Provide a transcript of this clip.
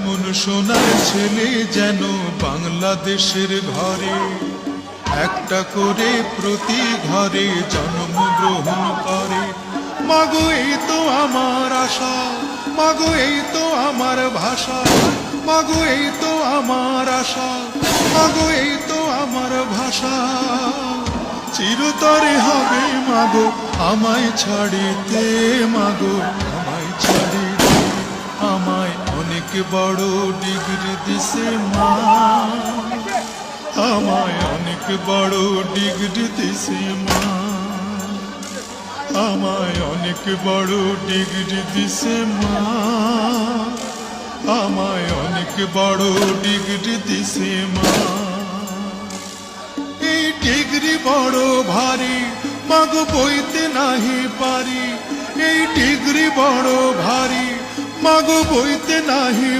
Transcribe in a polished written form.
এমন সোনার ছেলে যেন বাংলাদেশের ঘরে একটা করে প্রতি ঘরে জন্মগ্রহণ করে। মাগো এই তো আমার আশা, মাগো এই তো আমার ভাষা, মাগো এই তো আমার আশা, মাগো এই তো আমার ভাষা। চিরতরে হবে মাগো আমায় ছাড়িতে, মাগো আমায় ছাড়িতে। আমায় অনেক বড় ডিগ্রি দিছে মা, আমায় অনেক বড় ডিগ্রি দিছে মা, আমায় অনেক বড় ডিগ্রি দিছে মা, আমায় অনেক বড় ডিগ্রি দিছে মা। এই ডিগ্রি বড় ভারী মাগো বইতে নাহি পারি, এই ডিগ্রি বড় ভারী মাগো বইতে নাহি